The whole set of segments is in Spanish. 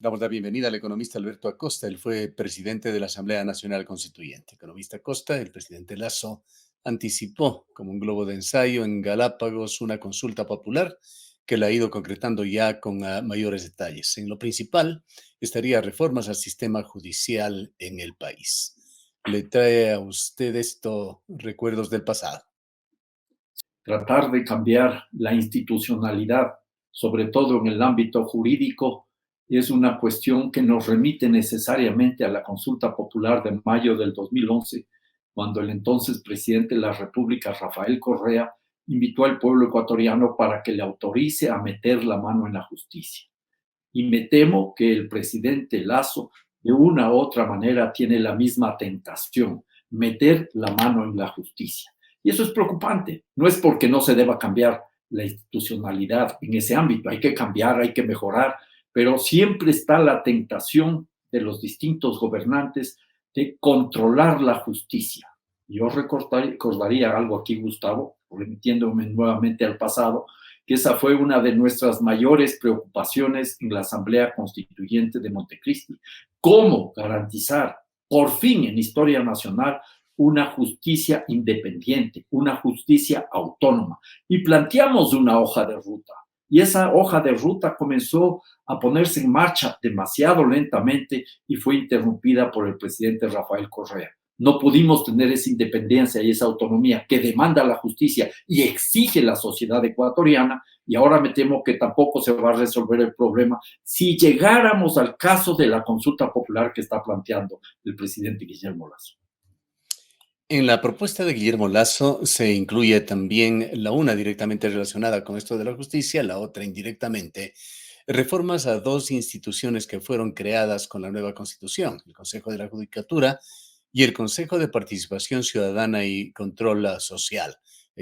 Damos la bienvenida al economista Alberto Acosta. Él fue presidente de la Asamblea Nacional Constituyente. Economista Acosta, el presidente Lasso anticipó como un globo de ensayo en Galápagos una consulta popular que la ha ido concretando ya con mayores detalles. En lo principal estaría reformas al sistema judicial en el país. ¿Le trae a usted esto recuerdos del pasado? Tratar de cambiar la institucionalidad, sobre todo en el ámbito jurídico, es una cuestión que nos remite necesariamente a la consulta popular de mayo del 2011, cuando el entonces presidente de la República, Rafael Correa, invitó al pueblo ecuatoriano para que le autorice a meter la mano en la justicia. Y me temo que el presidente Lasso, de una u otra manera, tiene la misma tentación, meter la mano en la justicia. Y eso es preocupante. No es porque no se deba cambiar la institucionalidad en ese ámbito. Hay que cambiar, hay que mejorar, pero siempre está la tentación de los distintos gobernantes de controlar la justicia. Yo recordaría algo aquí, Gustavo, remitiéndome nuevamente al pasado, que esa fue una de nuestras mayores preocupaciones en la Asamblea Constituyente de Montecristi. ¿Cómo garantizar, por fin en historia nacional, una justicia independiente, una justicia autónoma? Y planteamos una hoja de ruta. Y esa hoja de ruta comenzó a ponerse en marcha demasiado lentamente y fue interrumpida por el presidente Rafael Correa. No pudimos tener esa independencia y esa autonomía que demanda la justicia y exige la sociedad ecuatoriana, y ahora me temo que tampoco se va a resolver el problema si llegáramos al caso de la consulta popular que está planteando el presidente Guillermo Lasso. En la propuesta de Guillermo Lasso se incluye también la una directamente relacionada con esto de la justicia, la otra indirectamente, reformas a dos instituciones que fueron creadas con la nueva Constitución, el Consejo de la Judicatura y el Consejo de Participación Ciudadana y Control Social.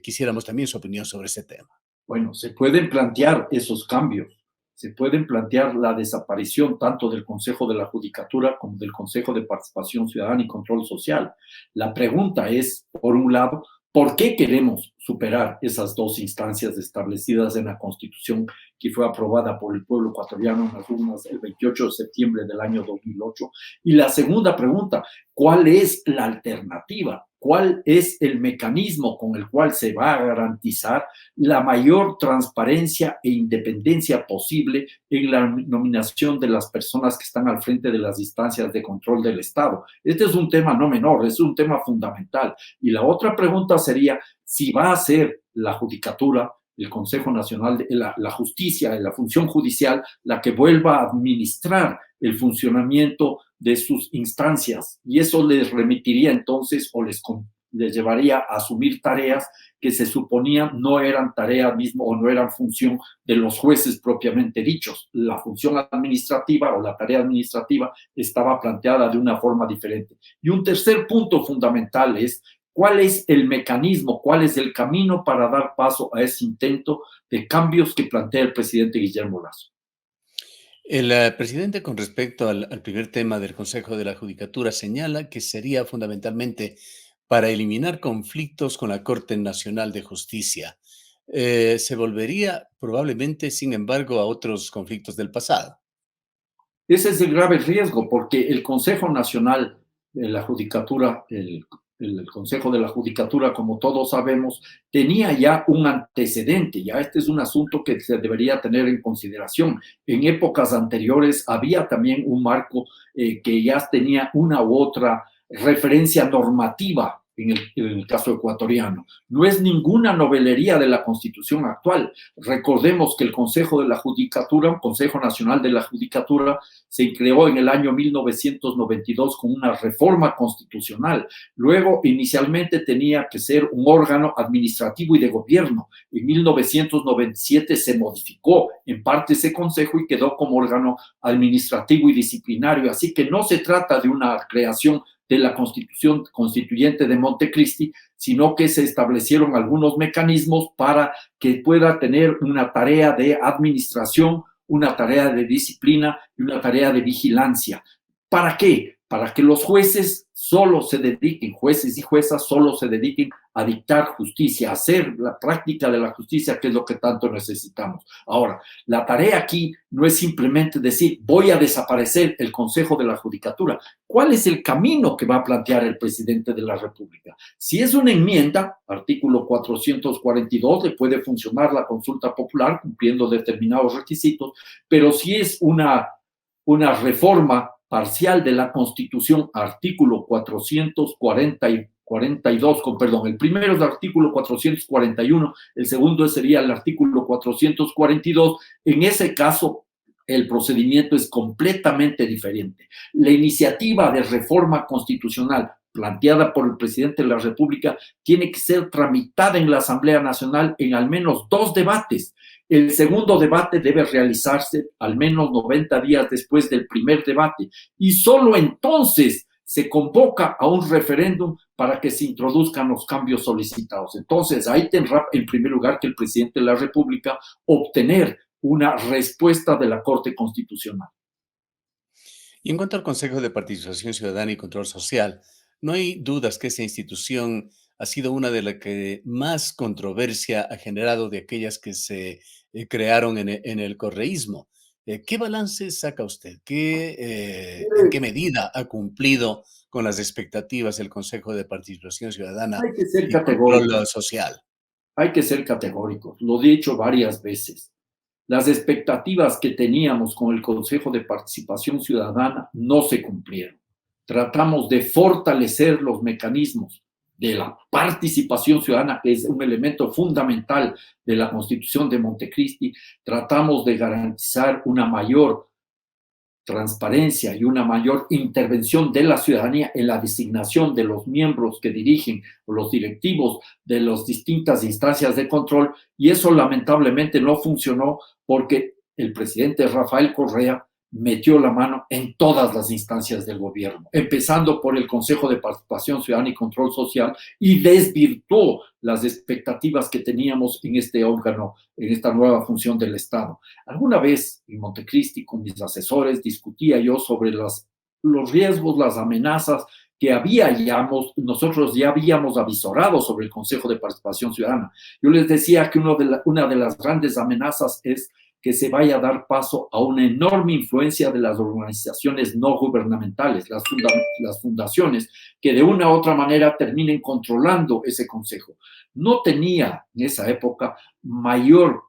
Quisiéramos también su opinión sobre ese tema. Bueno, se pueden plantear esos cambios, se pueden plantear la desaparición tanto del Consejo de la Judicatura como del Consejo de Participación Ciudadana y Control Social. La pregunta es, por un lado, ¿por qué queremos superar esas dos instancias establecidas en la Constitución que fue aprobada por el pueblo ecuatoriano en las urnas el 28 de septiembre del año 2008? Y la segunda pregunta, ¿cuál es la alternativa? ¿Cuál es el mecanismo con el cual se va a garantizar la mayor transparencia e independencia posible en la nominación de las personas que están al frente de las instancias de control del Estado? Este es un tema no menor, es un tema fundamental. Y la otra pregunta sería si va a ser la Judicatura, el Consejo Nacional de la Justicia, la función judicial, la que vuelva a administrar el funcionamiento de sus instancias, y eso les remitiría entonces o les llevaría a asumir tareas que se suponían no eran tarea mismo o no eran función de los jueces propiamente dichos. La función administrativa o la tarea administrativa estaba planteada de una forma diferente. Y un tercer punto fundamental es cuál es el mecanismo, cuál es el camino para dar paso a ese intento de cambios que plantea el presidente Guillermo Lasso. El presidente, con respecto al primer tema del Consejo de la Judicatura, señala que sería fundamentalmente para eliminar conflictos con la Corte Nacional de Justicia. Se volvería probablemente, sin embargo, a otros conflictos del pasado. Ese es el grave riesgo, porque el Consejo Nacional de la Judicatura, el Consejo de la Judicatura, como todos sabemos, tenía ya un antecedente. Ya este es un asunto que se debería tener en consideración. En épocas anteriores había también un marco que ya tenía una u otra referencia normativa en el caso ecuatoriano. No es ninguna novelería de la Constitución actual. Recordemos que el Consejo de la Judicatura, Consejo Nacional de la Judicatura, se creó en el año 1992 con una reforma constitucional. Luego, inicialmente tenía que ser un órgano administrativo y de gobierno. En 1997 se modificó en parte ese consejo y quedó como órgano administrativo y disciplinario. Así que no se trata de una creación de la Constitución Constituyente de Montecristi, sino que se establecieron algunos mecanismos para que pueda tener una tarea de administración, una tarea de disciplina y una tarea de vigilancia. ¿Para qué? para que los jueces solo se dediquen, jueces y juezas solo se dediquen a dictar justicia, a hacer la práctica de la justicia, que es lo que tanto necesitamos. Ahora, la tarea aquí no es simplemente decir, voy a desaparecer el Consejo de la Judicatura. ¿Cuál es el camino que va a plantear el presidente de la República? Si es una enmienda, artículo 442, le puede funcionar la consulta popular cumpliendo determinados requisitos, pero si es una reforma parcial de la Constitución, artículo 442, perdón, el primero es el artículo 441, el segundo sería el artículo 442, en ese caso el procedimiento es completamente diferente. La iniciativa de reforma constitucional planteada por el presidente de la República tiene que ser tramitada en la Asamblea Nacional en al menos 2 debates. El segundo debate debe realizarse al menos 90 días después del primer debate y solo entonces se convoca a un referéndum para que se introduzcan los cambios solicitados. Entonces, ahí tendrá en primer lugar que el presidente de la República obtener una respuesta de la Corte Constitucional. Y en cuanto al Consejo de Participación Ciudadana y Control Social, no hay dudas que esa institución ha sido una de las que más controversia ha generado de aquellas que se crearon en el correísmo. ¿Qué balance saca usted? ¿En qué medida ha cumplido con las expectativas del Consejo de Participación Ciudadana Hay que ser y Control categóricos, Social? hay que ser categóricos, lo he dicho varias veces. Las expectativas que teníamos con el Consejo de Participación Ciudadana no se cumplieron. Tratamos de fortalecer los mecanismos de la participación ciudadana, que es un elemento fundamental de la Constitución de Montecristi. Tratamos de garantizar una mayor transparencia y una mayor intervención de la ciudadanía en la designación de los miembros que dirigen o los directivos de las distintas instancias de control, y eso lamentablemente no funcionó porque el presidente Rafael Correa metió la mano en todas las instancias del gobierno, empezando por el Consejo de Participación Ciudadana y Control Social, y desvirtuó las expectativas que teníamos en este órgano, en esta nueva función del Estado. Alguna vez en Montecristi con mis asesores discutía yo sobre los riesgos, las amenazas que nosotros ya habíamos avisorado sobre el Consejo de Participación Ciudadana. Yo les decía que una de las grandes amenazas es que se vaya a dar paso a una enorme influencia de las organizaciones no gubernamentales, las fundaciones, que de una u otra manera terminen controlando ese consejo. No tenía en esa época mayor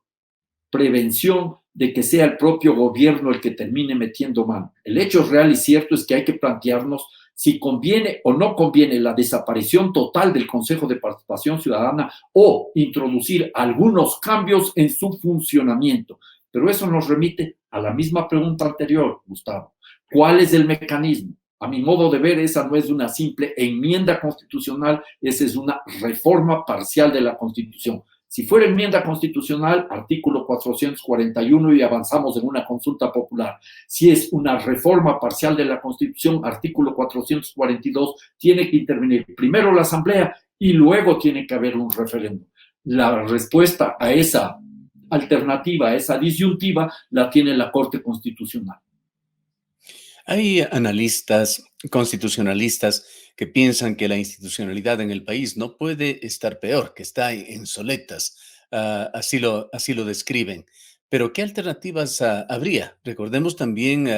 prevención de que sea el propio gobierno el que termine metiendo mano. El hecho real y cierto es que hay que plantearnos si conviene o no conviene la desaparición total del Consejo de Participación Ciudadana o introducir algunos cambios en su funcionamiento. Pero eso nos remite a la misma pregunta anterior, Gustavo. ¿Cuál es el mecanismo? A mi modo de ver, esa no es una simple enmienda constitucional, esa es una reforma parcial de la Constitución. Si fuera enmienda constitucional, artículo 441 y avanzamos en una consulta popular. Si es una reforma parcial de la Constitución, artículo 442, tiene que intervenir primero la Asamblea y luego tiene que haber un referéndum. La respuesta a esa alternativa, a esa disyuntiva, la tiene la Corte Constitucional. Hay analistas constitucionalistas que piensan que la institucionalidad en el país no puede estar peor, que está en soletas. Así lo describen. Pero ¿qué alternativas habría? Recordemos también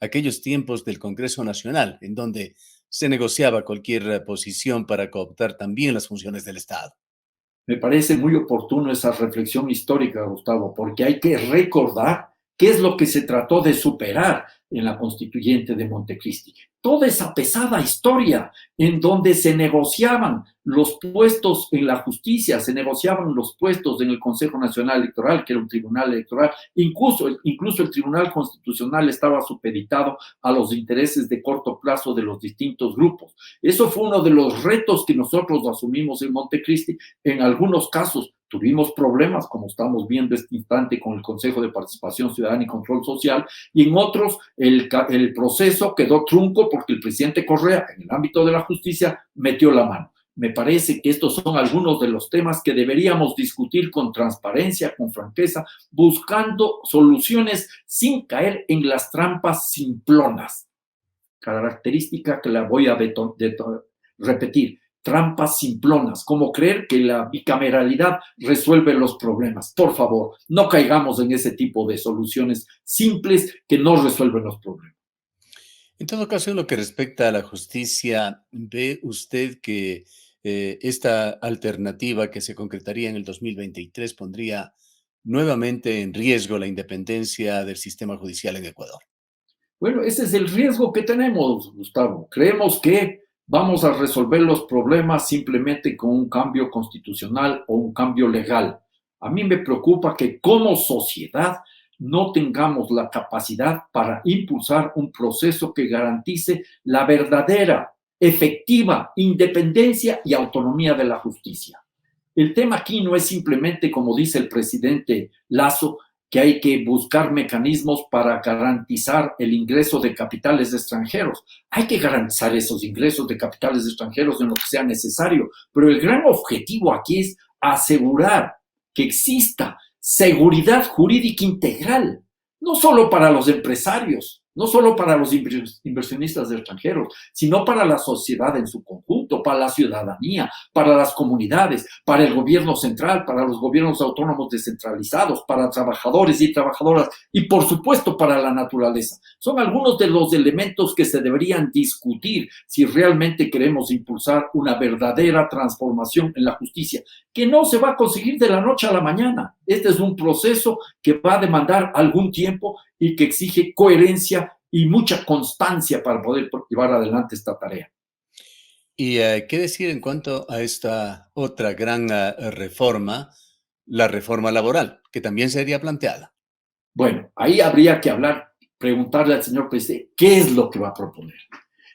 aquellos tiempos del Congreso Nacional, en donde se negociaba cualquier posición para cooptar también las funciones del Estado. Me parece muy oportuno esa reflexión histórica, Gustavo, porque hay que recordar qué es lo que se trató de superar en la Constituyente de Montecristi. Toda esa pesada historia en donde se negociaban los puestos en la justicia, se negociaban los puestos en el Consejo Nacional Electoral, que era un tribunal electoral, incluso el Tribunal Constitucional estaba supeditado a los intereses de corto plazo de los distintos grupos. Eso fue uno de los retos que nosotros asumimos en Montecristi. En algunos casos tuvimos problemas, como estamos viendo este instante con el Consejo de Participación Ciudadana y Control Social, y en otros el proceso quedó trunco porque el presidente Correa, en el ámbito de la justicia, metió la mano. Me parece que estos son algunos de los temas que deberíamos discutir con transparencia, con franqueza, buscando soluciones sin caer en las trampas simplonas. característica que la voy a repetir, trampas simplonas, como creer que la bicameralidad resuelve los problemas. Por favor, no caigamos en ese tipo de soluciones simples que no resuelven los problemas. En todo caso, en lo que respecta a la justicia, ¿ve usted que esta alternativa que se concretaría en el 2023 pondría nuevamente en riesgo la independencia del sistema judicial en Ecuador? Bueno, ese es el riesgo que tenemos, Gustavo. Creemos que vamos a resolver los problemas simplemente con un cambio constitucional o un cambio legal. A mí me preocupa que como sociedad no tengamos la capacidad para impulsar un proceso que garantice la verdadera, efectiva independencia y autonomía de la justicia. El tema aquí no es simplemente, como dice el presidente Lasso, que hay que buscar mecanismos para garantizar el ingreso de capitales extranjeros. Hay que garantizar esos ingresos de capitales extranjeros en lo que sea necesario, pero el gran objetivo aquí es asegurar que exista seguridad jurídica integral, no solo para los empresarios, no solo para los inversionistas extranjeros, sino para la sociedad en su conjunto, para la ciudadanía, para las comunidades, para el gobierno central, para los gobiernos autónomos descentralizados, para trabajadores y trabajadoras y, por supuesto, para la naturaleza. Son algunos de los elementos que se deberían discutir si realmente queremos impulsar una verdadera transformación en la justicia, que no se va a conseguir de la noche a la mañana. Este es un proceso que va a demandar algún tiempo y que exige coherencia y mucha constancia para poder llevar adelante esta tarea. ¿Y qué decir en cuanto a esta otra gran reforma, la reforma laboral, que también sería planteada? Bueno, ahí habría que hablar, preguntarle al señor presidente qué es lo que va a proponer.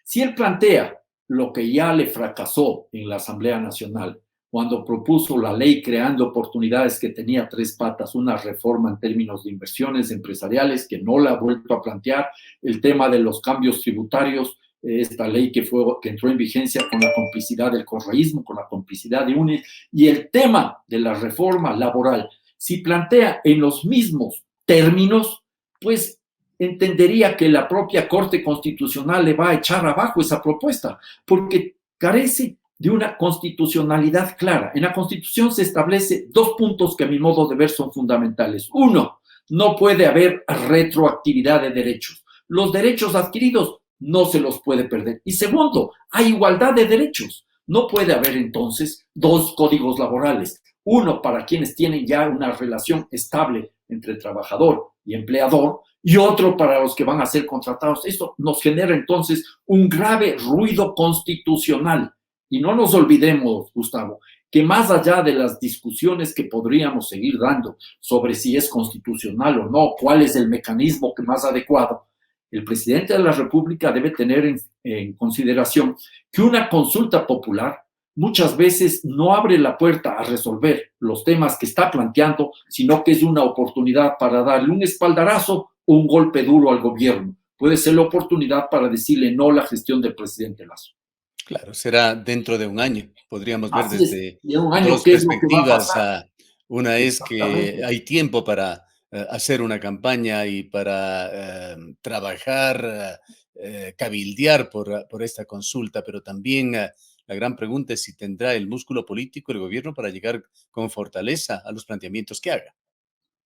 Si él plantea lo que ya le fracasó en la Asamblea Nacional, cuando propuso la ley creando oportunidades que tenía tres patas, una reforma en términos de inversiones empresariales que no la ha vuelto a plantear, el tema de los cambios tributarios, esta ley que entró en vigencia con la complicidad del correísmo, con la complicidad de UNE, y el tema de la reforma laboral. Si plantea en los mismos términos, pues entendería que la propia Corte Constitucional le va a echar abajo esa propuesta, porque carece de una constitucionalidad clara. En la Constitución se establece dos puntos que a mi modo de ver son fundamentales. Uno, no puede haber retroactividad de derechos. Los derechos adquiridos no se los puede perder. Y segundo, hay igualdad de derechos. No puede haber entonces dos códigos laborales. Uno para quienes tienen ya una relación estable entre trabajador y empleador, y otro para los que van a ser contratados. Esto nos genera entonces un grave ruido constitucional. Y no nos olvidemos, Gustavo, que más allá de las discusiones que podríamos seguir dando sobre si es constitucional o no, cuál es el mecanismo más adecuado, el presidente de la República debe tener en consideración que una consulta popular muchas veces no abre la puerta a resolver los temas que está planteando, sino que es una oportunidad para darle un espaldarazo o un golpe duro al gobierno. Puede ser la oportunidad para decirle no a la gestión del presidente Lasso. Claro, será dentro de un año. Podríamos ver Así es, desde y en un año, dos ¿qué es lo que va a perspectivas. pasar? Una es que Exactamente. hay tiempo para hacer una campaña y para trabajar, cabildear por esta consulta, pero también la gran pregunta es si tendrá el músculo político el gobierno para llegar con fortaleza a los planteamientos que haga.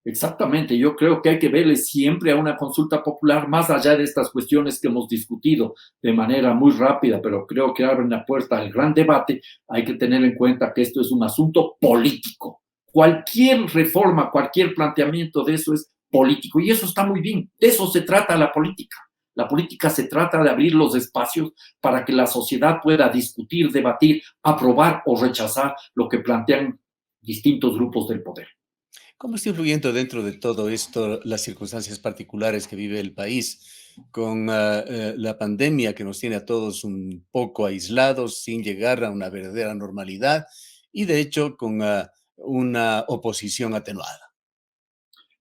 Exactamente, yo creo que hay que verle siempre a una consulta popular más allá de estas cuestiones que hemos discutido de manera muy rápida, pero creo que abren la puerta al gran debate. Hay que tener en cuenta que esto es un asunto político. Cualquier reforma, cualquier planteamiento de eso es político y eso está muy bien. De eso se trata la política. La política se trata de abrir los espacios para que la sociedad pueda discutir, debatir, aprobar o rechazar lo que plantean distintos grupos del poder. ¿Cómo está influyendo dentro de todo esto las circunstancias particulares que vive el país con la pandemia que nos tiene a todos un poco aislados, sin llegar a una verdadera normalidad y de hecho con una oposición atenuada?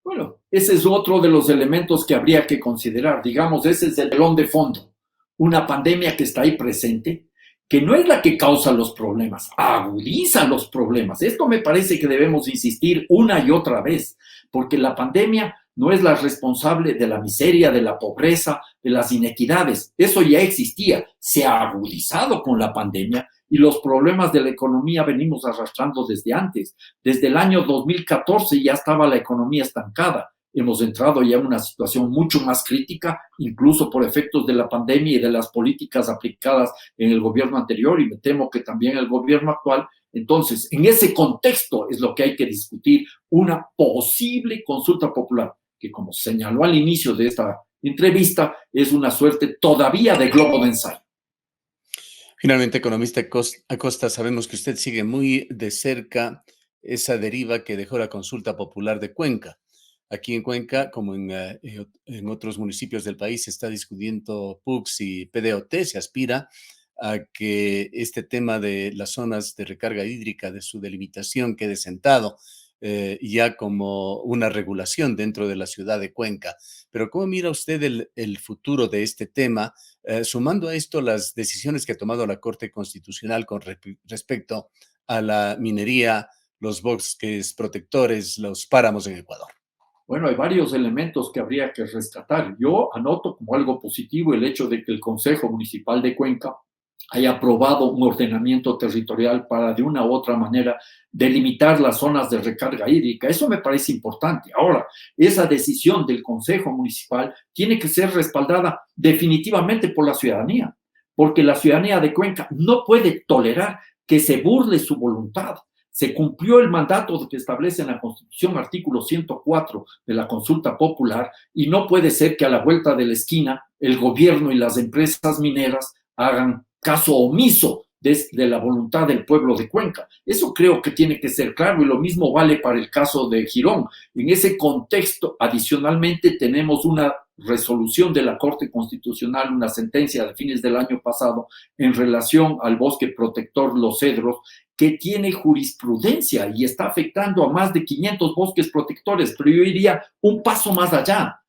Bueno, ese es otro de los elementos que habría que considerar. Digamos, ese es el telón de fondo. Una pandemia que está ahí presente, que no es la que causa los problemas, agudiza los problemas. Esto me parece que debemos insistir una y otra vez, porque la pandemia no es la responsable de la miseria, de la pobreza, de las inequidades. Eso ya existía, se ha agudizado con la pandemia y los problemas de la economía venimos arrastrando desde antes. Desde el año 2014 ya estaba la economía estancada. Hemos entrado ya en una situación mucho más crítica, incluso por efectos de la pandemia y de las políticas aplicadas en el gobierno anterior, y me temo que también el gobierno actual. Entonces, en ese contexto es lo que hay que discutir, una posible consulta popular, que como señaló al inicio de esta entrevista, es una suerte todavía de globo de ensayo. Finalmente, economista Acosta, sabemos que usted sigue muy de cerca esa deriva que dejó la consulta popular de Cuenca. Aquí en Cuenca, como en otros municipios del país, se está discutiendo PUCS y PDOT. Se aspira a que este tema de las zonas de recarga hídrica, de su delimitación, quede sentado ya como una regulación dentro de la ciudad de Cuenca. Pero ¿cómo mira usted el futuro de este tema? Sumando a esto las decisiones que ha tomado la Corte Constitucional con respecto a la minería, los bosques protectores, los páramos en Ecuador. Bueno, hay varios elementos que habría que rescatar. Yo anoto como algo positivo el hecho de que el Consejo Municipal de Cuenca haya aprobado un ordenamiento territorial para de una u otra manera delimitar las zonas de recarga hídrica. Eso me parece importante. Ahora, esa decisión del Consejo Municipal tiene que ser respaldada definitivamente por la ciudadanía, porque la ciudadanía de Cuenca no puede tolerar que se burle su voluntad. Se cumplió el mandato que establece en la Constitución, artículo 104 de la consulta popular, y no puede ser que a la vuelta de la esquina el gobierno y las empresas mineras hagan caso omiso de la voluntad del pueblo de Cuenca. Eso creo que tiene que ser claro, y lo mismo vale para el caso de Girón. En ese contexto, adicionalmente, tenemos una resolución de la Corte Constitucional, una sentencia de fines del año pasado en relación al bosque protector Los Cedros, que tiene jurisprudencia y está afectando a más de 500 bosques protectores, pero yo iría un paso más allá.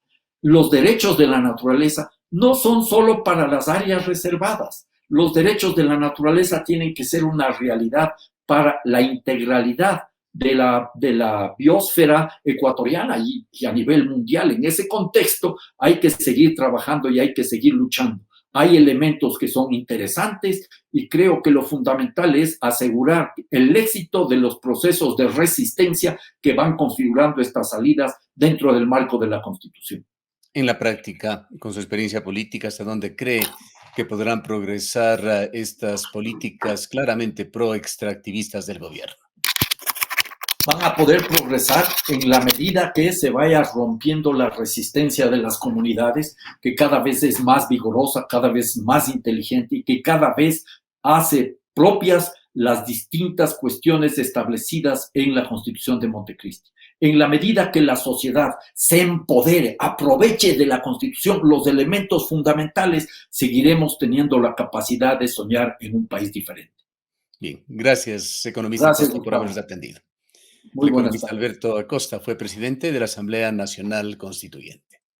Los derechos de la naturaleza no son solo para las áreas reservadas. Los derechos de la naturaleza tienen que ser una realidad para la integralidad de la biosfera ecuatoriana y a nivel mundial. En ese contexto hay que seguir trabajando y hay que seguir luchando. Hay elementos que son interesantes y creo que lo fundamental es asegurar el éxito de los procesos de resistencia que van configurando estas salidas dentro del marco de la Constitución. En la práctica, con su experiencia política, ¿hasta dónde cree que podrán progresar estas políticas claramente pro-extractivistas del gobierno? Van a poder progresar en la medida que se vaya rompiendo la resistencia de las comunidades, que cada vez es más vigorosa, cada vez más inteligente y que cada vez hace propias las distintas cuestiones establecidas en la Constitución de Montecristi. En la medida que la sociedad se empodere, aproveche de la Constitución los elementos fundamentales, seguiremos teniendo la capacidad de soñar en un país diferente. Bien, gracias, economista Gracias, Acosta, por Gustavo. habernos atendido. El Muy buenas economista tardes. Alberto Acosta fue presidente de la Asamblea Nacional Constituyente.